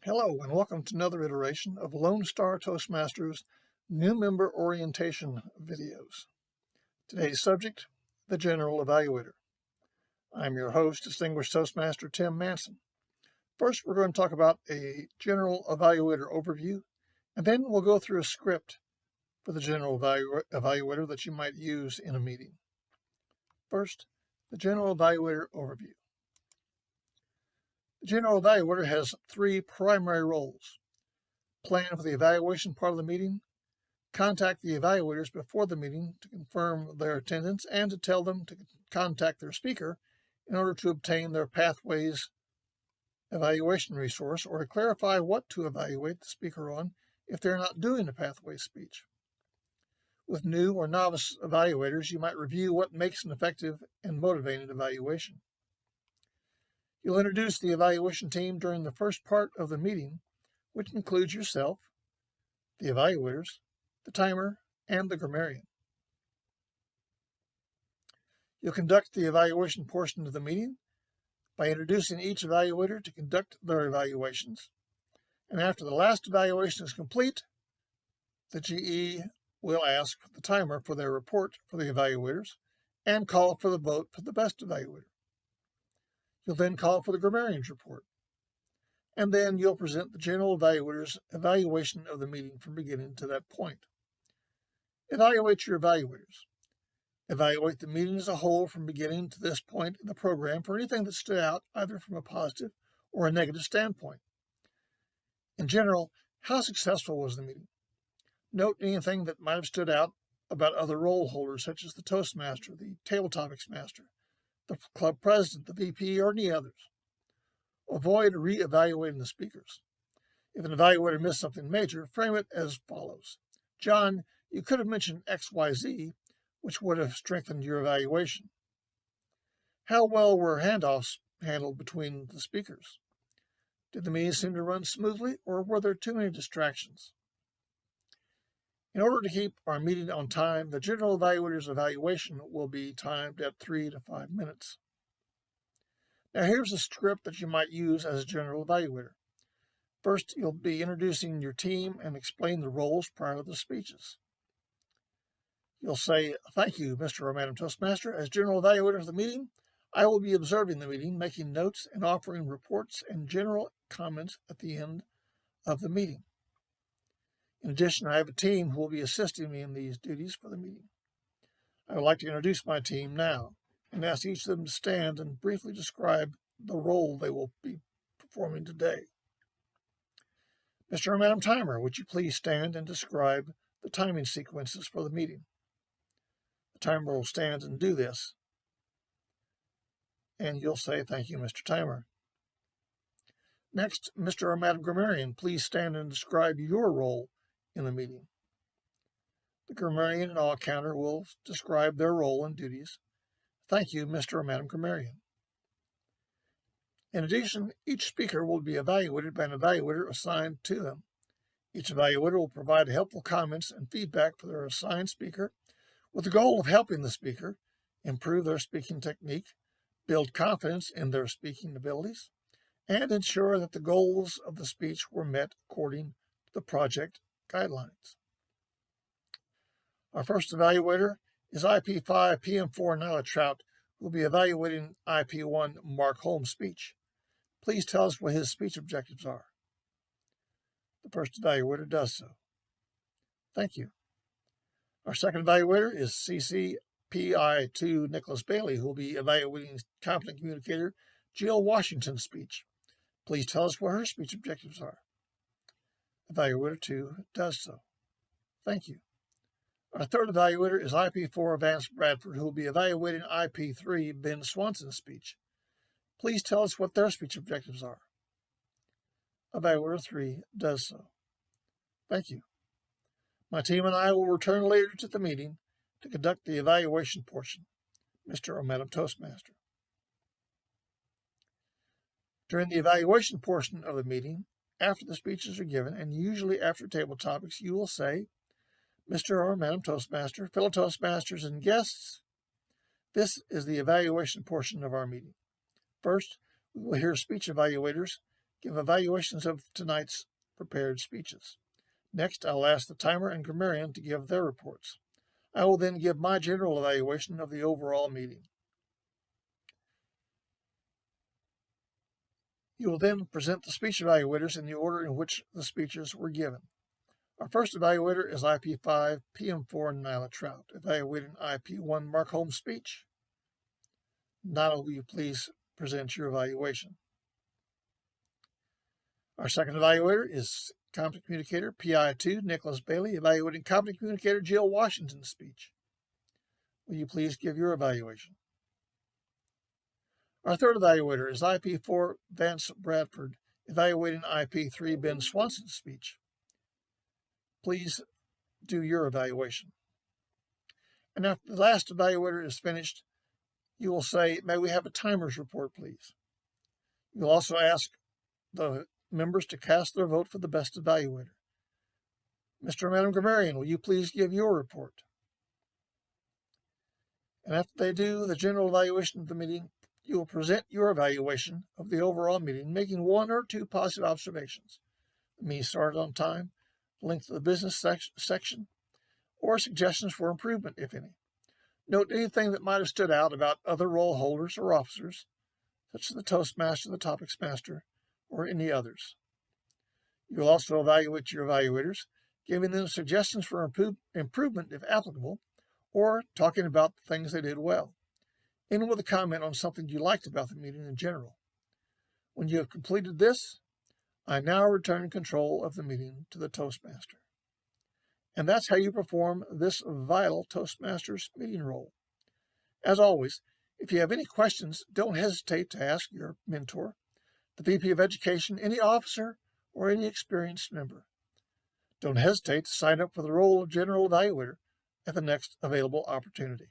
Hello and welcome to another iteration of Lonestar Toastmasters new member orientation videos. Today's subject, the General Evaluator. I'm your host, Distinguished Toastmaster Tim Manson. First, we're going to talk about a General Evaluator overview, and then we'll go through a script for the General Evaluator that you might use in a meeting. First, the General Evaluator overview. The General Evaluator has three primary roles: plan for the evaluation part of the meeting, contact the evaluators before the meeting to confirm their attendance, and to tell them to contact their speaker in order to obtain their Pathways evaluation resource or to clarify what to evaluate the speaker on if they're not doing a Pathways speech. With new or novice evaluators, you might review what makes an effective and motivating evaluation. You'll introduce the evaluation team during the first part of the meeting, which includes yourself, the evaluators, the timer, and the grammarian. You'll conduct the evaluation portion of the meeting by introducing each evaluator to conduct their evaluations. And after the last evaluation is complete, the GE will ask the timer for their report for the evaluators and call for the vote for the best evaluator. You'll then call for the grammarian's report, and then you'll present the General Evaluator's evaluation of the meeting from beginning to that point. Evaluate your evaluators. Evaluate the meeting as a whole from beginning to this point in the program for anything that stood out either from a positive or a negative standpoint. In general, how successful was the meeting? Note anything that might have stood out about other role holders, such as the Toastmaster, the Table Topics Master, the club president, the VP, or any others. Avoid re-evaluating the speakers. If an evaluator missed something major, frame it as follows: John, you could have mentioned XYZ, which would have strengthened your evaluation. How well were handoffs handled between the speakers? Did the meeting seem to run smoothly, or were there too many distractions? In order to keep our meeting on time, the General Evaluator's evaluation will be timed at 3 to 5 minutes. Now here's a script that you might use as a General Evaluator. First, you'll be introducing your team and explain the roles prior to the speeches. You'll say, "Thank you, Mr. or Madam Toastmaster. As General Evaluator of the meeting, I will be observing the meeting, making notes, and offering reports and general comments at the end of the meeting. In addition, I have a team who will be assisting me in these duties for the meeting. I would like to introduce my team now and ask each of them to stand and briefly describe the role they will be performing today. Mr. or Madam Timer, would you please stand and describe the timing sequences for the meeting?" The timer will stand and do this, and you'll say, "Thank you, Mr. Timer." Next, Mr. or Madam Grammarian, please stand and describe your role in the meeting. The grammarian and all counter will describe their role and duties. "Thank you, Mr. or Madam Grammarian." In addition, each speaker will be evaluated by an evaluator assigned to them. Each evaluator will provide helpful comments and feedback for their assigned speaker with the goal of helping the speaker improve their speaking technique, build confidence in their speaking abilities, and ensure that the goals of the speech were met according to the project guidelines. Our first evaluator is IP5 PM4 Nyla Trout, who will be evaluating IP1 Mark Holmes' speech. Please tell us what his speech objectives are. The first evaluator does so. Thank you. Our second evaluator is CCPI2 Nicholas Bailey, who will be evaluating competent communicator Jill Washington's speech. Please tell us what her speech objectives are. Evaluator 2 does so. Thank you. Our third evaluator is IP4 Vance Bradford, who will be evaluating IP3 Ben Swanson's speech. Please tell us what their speech objectives are. Evaluator 3 does so. Thank you. My team and I will return later to the meeting to conduct the evaluation portion. Mr. or Madam Toastmaster. During the evaluation portion of the meeting, after the speeches are given, and usually after table topics, you will say, "Mr. or Madam Toastmaster, fellow Toastmasters, and guests, this is the evaluation portion of our meeting. First, we will hear speech evaluators give evaluations of tonight's prepared speeches. Next, I'll ask the timer and grammarian to give their reports. I will then give my general evaluation of the overall meeting. You will then present the speech evaluators in the order in which the speeches were given. Our first evaluator is IP5 PM4 Nyla Trout, evaluating IP1 Mark Holmes' speech. Nyla, will you please present your evaluation? Our second evaluator is Competent Communicator PI2 Nicholas Bailey, evaluating Competent Communicator Jill Washington's speech. Will you please give your evaluation? Our third evaluator is IP4 Vance Bradford, evaluating IP3 Ben Swanson's speech. Please do your evaluation. And after the last evaluator is finished, you will say, "May we have a timer's report, please?" You'll also ask the members to cast their vote for the best evaluator. Mr. and Madam Grammarian, will you please give your report? And after they do the general evaluation of the meeting, you will present your evaluation of the overall meeting, making one or two positive observations. The meeting started on time, length of the business section, or suggestions for improvement, if any. Note anything that might have stood out about other role holders or officers, such as the Toastmaster, the Topics Master, or any others. You will also evaluate your evaluators, giving them suggestions for improvement if applicable, or talking about the things they did well. End with a comment on something you liked about the meeting in general. When you have completed this, I now return control of the meeting to the Toastmaster. And that's how you perform this vital Toastmasters meeting role. As always, if you have any questions, don't hesitate to ask your mentor, the VP of Education, any officer, or any experienced member. Don't hesitate to sign up for the role of General Evaluator at the next available opportunity.